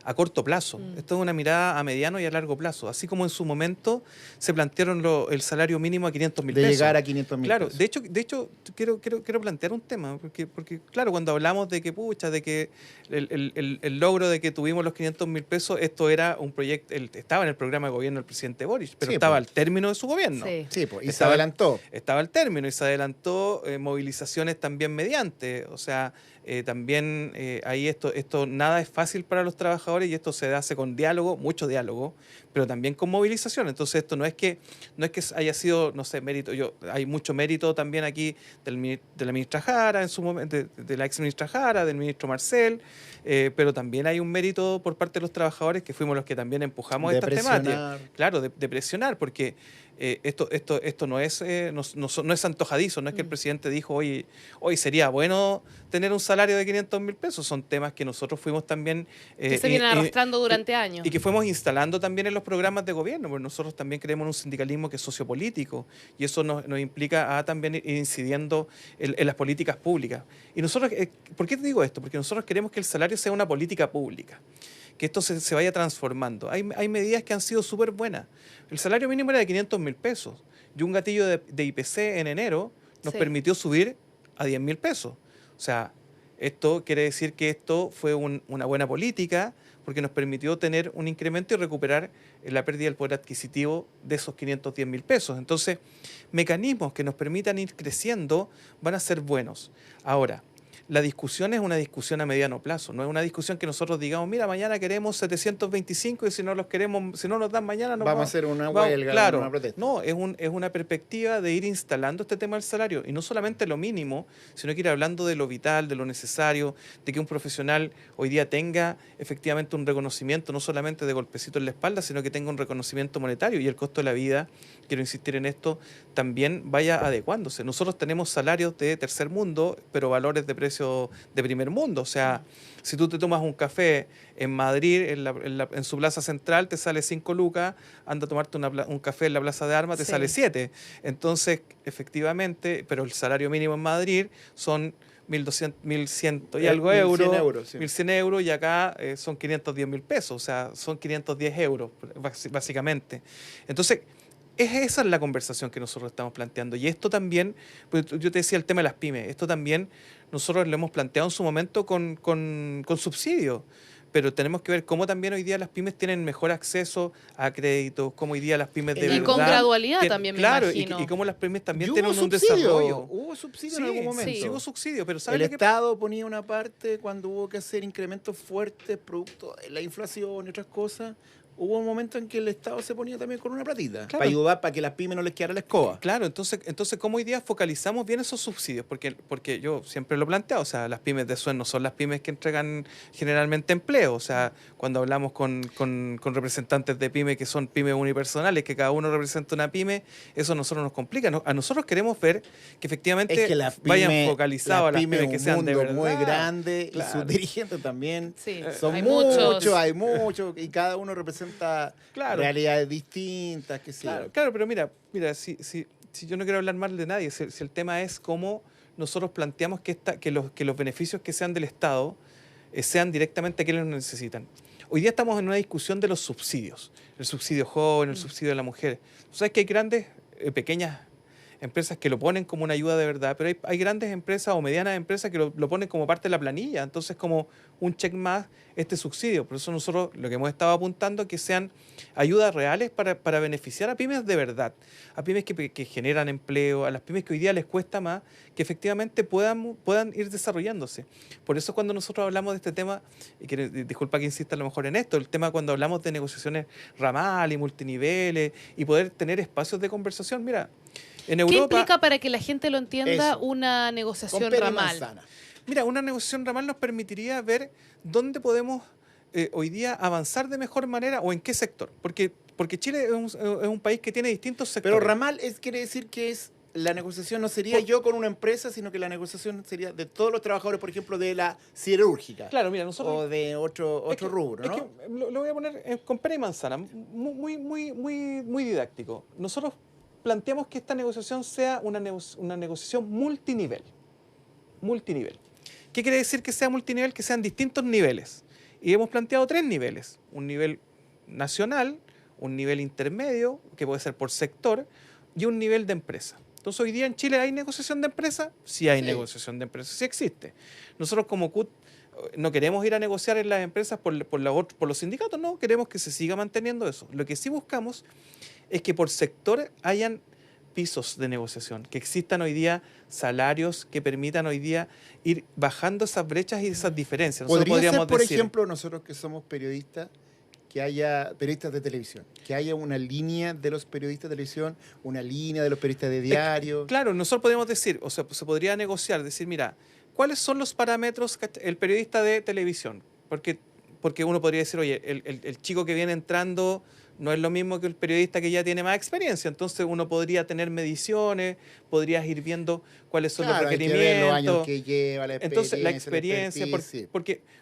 a corto plazo. Esto es una mirada a mediano y a largo plazo. Así como en su momento se plantearon el salario mínimo a 500.000 pesos. De llegar a 500.000 claro, pesos. de hecho quiero plantear un tema, porque claro, cuando hablamos de que el logro de que tuvimos los 500.000 pesos, esto era un proyecto, estaba en el programa de gobierno del presidente Boric, pero Sí, estaba pues. al término de su gobierno. Sí, pues, y se Estaba- adelantó. Estaba al término y se adelantó movilizaciones también mediante, o sea, también ahí esto nada es fácil para los trabajadores y esto se hace con diálogo, mucho diálogo, pero también con movilización. Entonces esto no es que haya sido, no sé, mérito, hay mucho mérito también aquí de la ministra Jara en su momento, de la ex ministra Jara, del ministro Marcel, pero también hay un mérito por parte de los trabajadores que fuimos los que también empujamos De estas presionar. temáticas. Claro, de presionar, porque esto no es antojadizo, no es que el presidente dijo hoy sería bueno tener un salario de 500.000 pesos, son temas que nosotros fuimos también... Que se vienen arrastrando durante años. Y que fuimos instalando también en los programas de gobierno, porque nosotros también creemos en un sindicalismo que es sociopolítico y eso nos implica a también ir incidiendo en las políticas públicas. Y nosotros, ¿por qué te digo esto? Porque nosotros queremos que el salario sea una política pública, que esto se vaya transformando. Hay medidas que han sido súper buenas. El salario mínimo era de 500.000 pesos y un gatillo de IPC en enero nos permitió subir a 10.000 pesos. O sea, esto quiere decir que esto fue una buena política porque nos permitió tener un incremento y recuperar la pérdida del poder adquisitivo de esos 510.000 pesos. Entonces, mecanismos que nos permitan ir creciendo van a ser buenos. Ahora, la discusión es una discusión a mediano plazo, no es una discusión que nosotros digamos, mira, mañana queremos 725 y si no nos dan mañana vamos a hacer una huelga, claro, una protesta. No, es una perspectiva de ir instalando este tema del salario y no solamente lo mínimo, sino que ir hablando de lo vital, de lo necesario, de que un profesional hoy día tenga efectivamente un reconocimiento, no solamente de golpecito en la espalda, sino que tenga un reconocimiento monetario y el costo de la vida, quiero insistir en esto, también vaya adecuándose. Nosotros tenemos salarios de tercer mundo, pero valores de precio de primer mundo. O sea, si tú te tomas un café en Madrid, en su plaza central, te sale 5 lucas, anda a tomarte un café en la plaza de Armas, te sale 7. Entonces, efectivamente, pero el salario mínimo en Madrid son 1.200, 1.100 y algo 1.100 euros, sí. 1.100 euros y acá son 510.000 pesos, o sea, son 510 euros, básicamente. Entonces, esa es la conversación que nosotros estamos planteando. Y esto también, pues yo te decía el tema de las pymes, esto también nosotros lo hemos planteado en su momento con subsidios, pero tenemos que ver cómo también hoy día las pymes tienen mejor acceso a créditos, cómo hoy día las pymes de Y verdad... con gradualidad también, me claro, imagino. y cómo las pymes también Y tienen hubo un subsidio, desarrollo. Hubo subsidio Sí, en algún momento. sí. Hubo subsidio, pero ¿sabes El lo que Estado ponía una parte cuando hubo que hacer incrementos fuertes producto de la inflación y otras cosas. Hubo un momento en que el Estado se ponía también con una platita Claro. para ayudar para que las pymes no les quedara la escoba. Claro, entonces ¿cómo hoy día focalizamos bien esos subsidios? Porque yo siempre lo he planteado, o sea, las pymes de SUEN no son las pymes que entregan generalmente empleo, o sea, cuando hablamos con representantes de pymes que son pymes unipersonales, que cada uno representa una pyme, eso a nosotros nos complica. A nosotros queremos ver que efectivamente Es que las vayan pymes, focalizados a las pymes es que un sean de mundo verdad. muy grande Claro. y sus dirigentes también Sí, son hay muchos, hay muchos y cada uno representa Claro. realidades distintas, que sí. Claro, pero mira, si yo no quiero hablar mal de nadie, si el tema es cómo nosotros planteamos que los beneficios que sean del Estado sean directamente a quienes lo necesitan. Hoy día estamos en una discusión de los subsidios, el subsidio joven, el subsidio de la mujer. Tú sabes que hay grandes, pequeñas empresas que lo ponen como una ayuda de verdad, pero hay grandes empresas o medianas empresas que lo ponen como parte de la planilla, entonces como un check más este subsidio. Por eso nosotros lo que hemos estado apuntando es que sean ayudas reales para beneficiar a pymes de verdad, a pymes que generan empleo, a las pymes que hoy día les cuesta más, que efectivamente puedan ir desarrollándose. Por eso cuando nosotros hablamos de este tema, y que, disculpa que insista a lo mejor en esto, el tema cuando hablamos de negociaciones ramal y multiniveles y poder tener espacios de conversación, mira, en Europa, ¿qué implica, para que la gente lo entienda, Eso. una negociación Con pera y ramal? manzana. mira, una negociación ramal nos permitiría ver dónde podemos hoy día avanzar de mejor manera o en qué sector. Porque Chile es un país que tiene distintos sectores. Pero ramal quiere decir que la negociación no sería yo con una empresa, sino que la negociación sería de todos los trabajadores, por ejemplo, de la siderúrgica. Claro, mira, nosotros... O de otro rubro, ¿no? Es que lo voy a poner con pera y manzana, muy didáctico. Nosotros planteamos que esta negociación sea una negociación multinivel. Multinivel. ¿Qué quiere decir que sea multinivel? Que sean distintos niveles. Y hemos planteado 3 niveles. Un nivel nacional, un nivel intermedio, que puede ser por sector, y un nivel de empresa. Entonces, hoy día en Chile hay negociación de empresa. Sí hay negociación de empresa, sí existe. Nosotros como CUT no queremos ir a negociar en las empresas por los sindicatos, no, queremos que se siga manteniendo eso. Lo que sí buscamos es que por sector hayan pisos de negociación, que existan hoy día salarios que permitan hoy día ir bajando esas brechas y esas diferencias. Nosotros Podría ser, podríamos por decir, ejemplo, nosotros que somos periodistas, que haya periodistas de televisión, que haya una línea de los periodistas de televisión, una línea de los periodistas de diario. claro, nosotros podríamos decir, o sea, se podría negociar, decir, mira, ¿cuáles son los parámetros el periodista de televisión? Porque uno podría decir, oye, el chico que viene entrando no es lo mismo que el periodista que ya tiene más experiencia. Entonces uno podría tener mediciones, podrías ir viendo cuáles son los requerimientos. Hay que ver los años que lleva, la experiencia. Entonces la experiencia, expertise.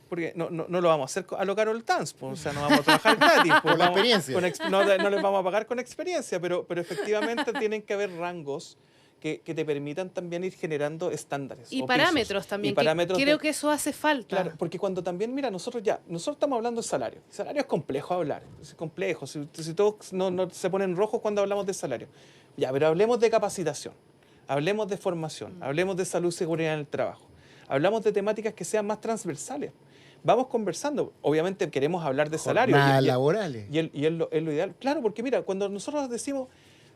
porque no lo vamos a hacer a lo Carol Dance, pues, o sea, no vamos a trabajar gratis. Pues, Por la experiencia. No les vamos a pagar con experiencia, pero efectivamente tienen que haber rangos que te permitan también ir generando estándares. Y o parámetros pisos. también, Y parámetros creo que eso hace falta. Claro, porque cuando también, mira, nosotros estamos hablando de salario. El salario es complejo hablar, es complejo. Si todos no se ponen rojos cuando hablamos de salario. Ya, pero hablemos de capacitación, hablemos de formación, hablemos de salud y seguridad en el trabajo. Hablamos de temáticas que sean más transversales. Vamos conversando. Obviamente queremos hablar de salario. Jornadas laborales. Y es lo ideal. Claro, porque mira, cuando nosotros decimos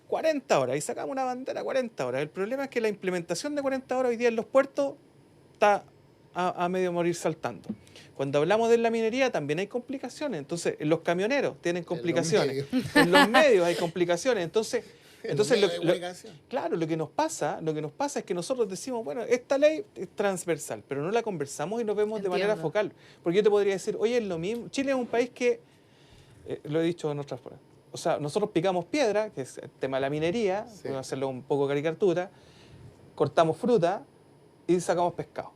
40 horas y sacamos una bandera 40 horas, el problema es que la implementación de 40 horas hoy día en los puertos está a medio morir saltando. Cuando hablamos de la minería también hay complicaciones. Entonces, los camioneros tienen complicaciones. En los medios hay complicaciones. Entonces claro, lo que nos pasa es que nosotros decimos, bueno, esta ley es transversal, pero no la conversamos y nos vemos de manera focal. Porque yo te podría decir, oye, es lo mismo. Chile es un país que, lo he dicho en otras formas, o sea, nosotros picamos piedra, que es el tema de la minería, vamos a hacerlo un poco caricatura, cortamos fruta y sacamos pescado,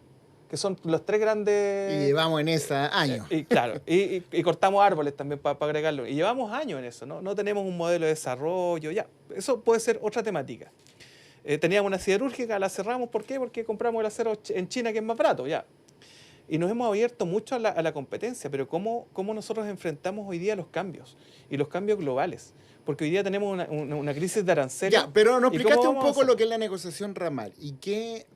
que son los 3 grandes... Y llevamos en esa años. Claro, y cortamos árboles también para agregarlo. Y llevamos años en eso, ¿no? No tenemos un modelo de desarrollo, ya. Eso puede ser otra temática. Teníamos una siderúrgica, la cerramos, ¿por qué? Porque compramos el acero en China, que es más barato, ya. Y nos hemos abierto mucho a la competencia, pero ¿cómo nosotros enfrentamos hoy día los cambios? Y los cambios globales. Porque hoy día tenemos una crisis de aranceles. Ya, pero nos ¿Y explicaste cómo un vamos a poco hacer? lo que es la negociación ramal. ¿Y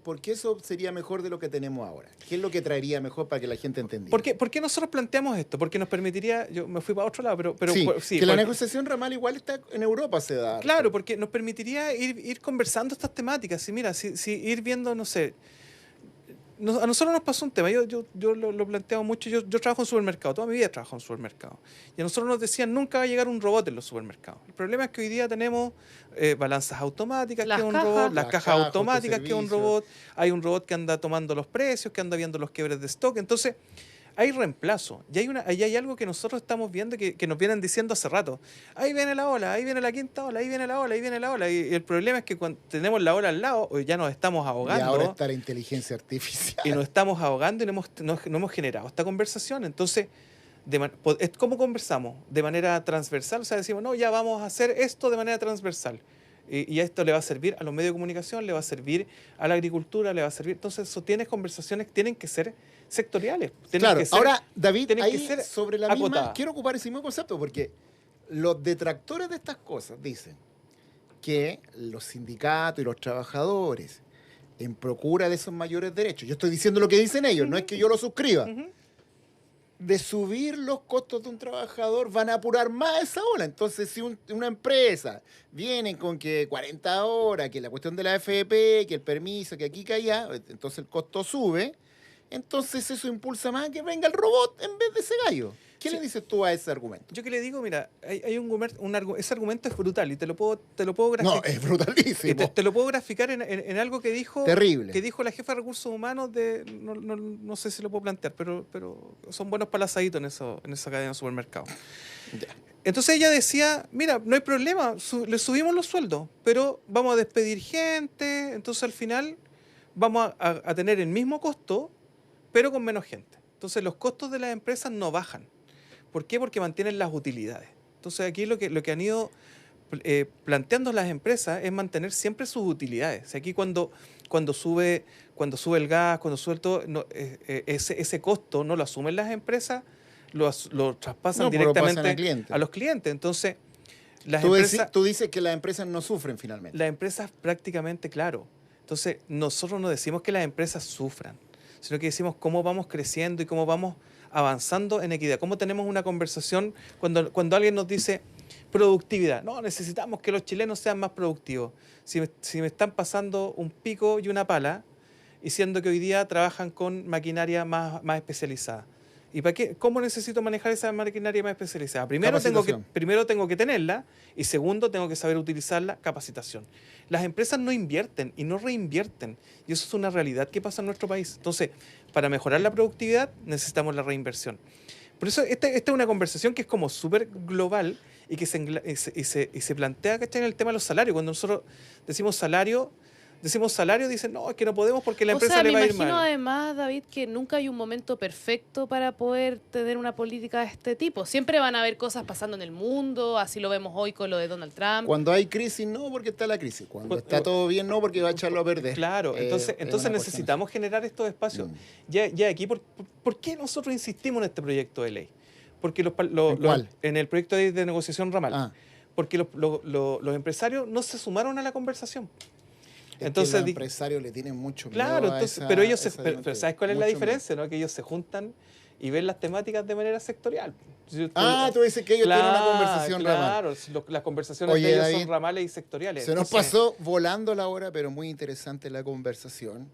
por qué eso sería mejor de lo que tenemos ahora? ¿Qué es lo que traería mejor para que la gente entendiera? ¿Por qué nosotros planteamos esto? Porque nos permitiría, yo me fui para otro lado, pero sí, que la negociación ramal igual está en Europa, se da. Claro, porque nos permitiría ir conversando estas temáticas. Y mira, si ir viendo, no sé, a nosotros nos pasó un tema, yo lo planteaba mucho, yo trabajo en supermercado, toda mi vida he trabajado en supermercado. Y a nosotros nos decían, nunca va a llegar un robot en los supermercados. El problema es que hoy día tenemos balanzas automáticas, que es un robot, las cajas automáticas, que es un robot, hay un robot que anda tomando los precios, que anda viendo los quiebres de stock. Entonces, hay reemplazo. Y hay algo que nosotros estamos viendo que nos vienen diciendo hace rato. Ahí viene la ola, ahí viene la quinta ola, ahí viene la ola, ahí viene la ola. Y el problema es que cuando tenemos la ola al lado, hoy ya nos estamos ahogando. Y ahora está la inteligencia artificial. Y nos estamos ahogando y no hemos generado esta conversación. Entonces, ¿cómo conversamos? De manera transversal. O sea, decimos, no, ya vamos a hacer esto de manera transversal. Y esto le va a servir a los medios de comunicación, le va a servir a la agricultura, le va a servir. Entonces, tienes conversaciones, tienen que ser sectoriales. Claro, ahora, David, tienen que ahí ser sobre la misma, acotadas. quiero ocupar ese mismo concepto, porque los detractores de estas cosas dicen que los sindicatos y los trabajadores, en procura de esos mayores derechos, yo estoy diciendo lo que dicen ellos, no es que yo lo suscriba, de subir los costos de un trabajador van a apurar más esa ola. Entonces, si una empresa viene con que 40 horas, que la cuestión de la AFP, que el permiso, que aquí, que allá, entonces el costo sube, entonces eso impulsa más que venga el robot en vez de ese gallo. ¿Qué le dices tú a ese argumento? Yo que le digo, mira, hay ese argumento es brutal y te lo puedo graficar. No, es brutalísimo. Te lo puedo graficar en algo que dijo. Terrible. Que dijo la jefa de recursos humanos no sé si lo puedo plantear, pero son buenos palazaditos en esa cadena de supermercados. Ya. Entonces ella decía, mira, no hay problema, le subimos los sueldos, pero vamos a despedir gente, entonces al final vamos a tener el mismo costo, pero con menos gente. Entonces los costos de las empresas no bajan. ¿Por qué? Porque mantienen las utilidades. Entonces aquí lo que han ido planteando las empresas es mantener siempre sus utilidades. O sea, aquí cuando sube el gas, cuando sube todo, ese costo no lo asumen las empresas, lo traspasan directamente a los clientes. Entonces, tú dices que las empresas no sufren finalmente. Las empresas prácticamente, claro. Entonces, nosotros no decimos que las empresas sufran, sino que decimos cómo vamos creciendo y cómo vamos avanzando en equidad. Cómo tenemos una conversación cuando alguien nos dice productividad. No, necesitamos que los chilenos sean más productivos. Si me están pasando un pico y una pala, y siendo que hoy día trabajan con maquinaria más especializada. ¿Y para qué? ¿Cómo necesito manejar esa maquinaria más especializada? Primero tengo que tenerla y segundo tengo que saber utilizarla, capacitación. Las empresas no invierten y no reinvierten y eso es una realidad que pasa en nuestro país. Entonces, para mejorar la productividad necesitamos la reinversión. Por eso esta es una conversación que es como súper global y que se plantea, ¿cachai?, en el tema de los salarios. Cuando nosotros decimos salario, dicen, no, es que no podemos porque la empresa le va a ir mal. Me imagino además, David, que nunca hay un momento perfecto para poder tener una política de este tipo. Siempre van a haber cosas pasando en el mundo, así lo vemos hoy con lo de Donald Trump. Cuando hay crisis, no, porque está la crisis. Cuando está todo bien, no, porque va a echarlo a perder. Claro, entonces necesitamos generar estos espacios. Ya aquí, ¿por qué nosotros insistimos en este proyecto de ley? Porque en el proyecto de negociación ramal. Porque los empresarios no se sumaron a la conversación. Entonces, los empresarios le tienen mucho miedo. Claro, pero ¿sabes cuál es la diferencia? Miedo. ¿No? Que ellos se juntan y ven las temáticas de manera sectorial. Tú dices que ellos tienen una conversación ramal. Claro, las conversaciones de ellos son ramales y sectoriales. Se nos pasó volando la hora, pero muy interesante la conversación.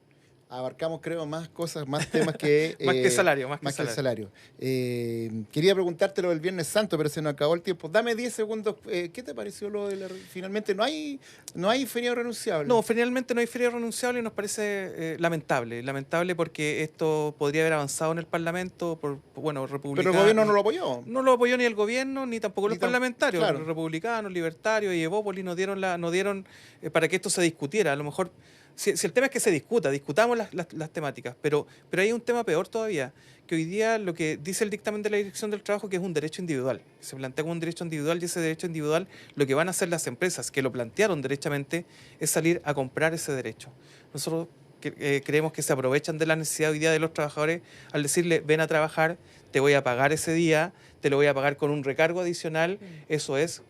Abarcamos, creo, más cosas, más temas que... más que salario. Quería preguntártelo del Viernes Santo, pero se nos acabó el tiempo. Dame 10 segundos. ¿Qué te pareció lo de finalmente no hay feriado renunciable? No, finalmente no hay feriado renunciable y nos parece lamentable. Lamentable porque esto podría haber avanzado en el Parlamento republicanos. Pero el gobierno no lo apoyó. No lo apoyó ni el gobierno, ni tampoco los parlamentarios. Claro. Los republicanos, libertarios y Evópolis no dieron para que esto se discutiera. A lo mejor... Si el tema es que discutamos las temáticas, pero hay un tema peor todavía, que hoy día lo que dice el dictamen de la Dirección del Trabajo que es un derecho individual, se plantea como un derecho individual y ese derecho individual lo que van a hacer las empresas que lo plantearon derechamente es salir a comprar ese derecho. Nosotros creemos que se aprovechan de la necesidad hoy día de los trabajadores al decirle ven a trabajar, te voy a pagar ese día, te lo voy a pagar con un recargo adicional, eso es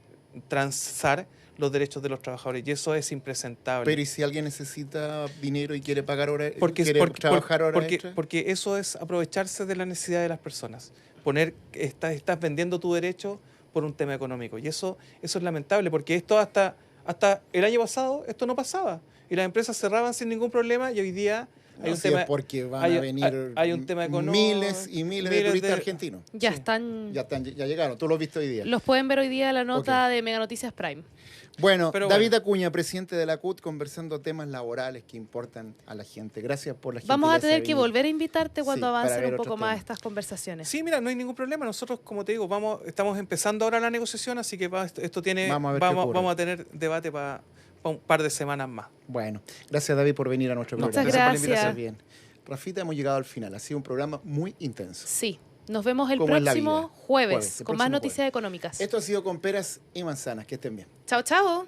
transar los derechos de los trabajadores y eso es impresentable. Pero ¿y si alguien necesita dinero y quiere pagar horas, trabajar horas extra? Porque eso es aprovecharse de la necesidad de las personas. Estás vendiendo tu derecho por un tema económico y eso es lamentable porque esto hasta el año pasado esto no pasaba y las empresas cerraban sin ningún problema y hoy día hay un tema, porque van a venir hay un tema económico, miles y miles de turistas argentinos. Ya llegaron, tú los viste hoy día. Los pueden ver hoy día en la nota de Mega Noticias Prime. Bueno, David Acuña, presidente de la CUT, conversando temas laborales que importan a la gente. Gracias por la gentileza. Vamos a tener que volver a invitarte cuando avancen un poco más temas. estas conversaciones. Sí, mira, no hay ningún problema. Nosotros, como te digo, estamos empezando ahora la negociación, así que vamos a tener debate para un par de semanas más. Bueno, gracias David por venir a nuestro programa. Muchas gracias. Por la invitación. Bien. Rafita, hemos llegado al final. Ha sido un programa muy intenso. Sí. Nos vemos el próximo jueves con más noticias económicas. Esto ha sido Con Peras y Manzanas. Que estén bien. Chao, chao.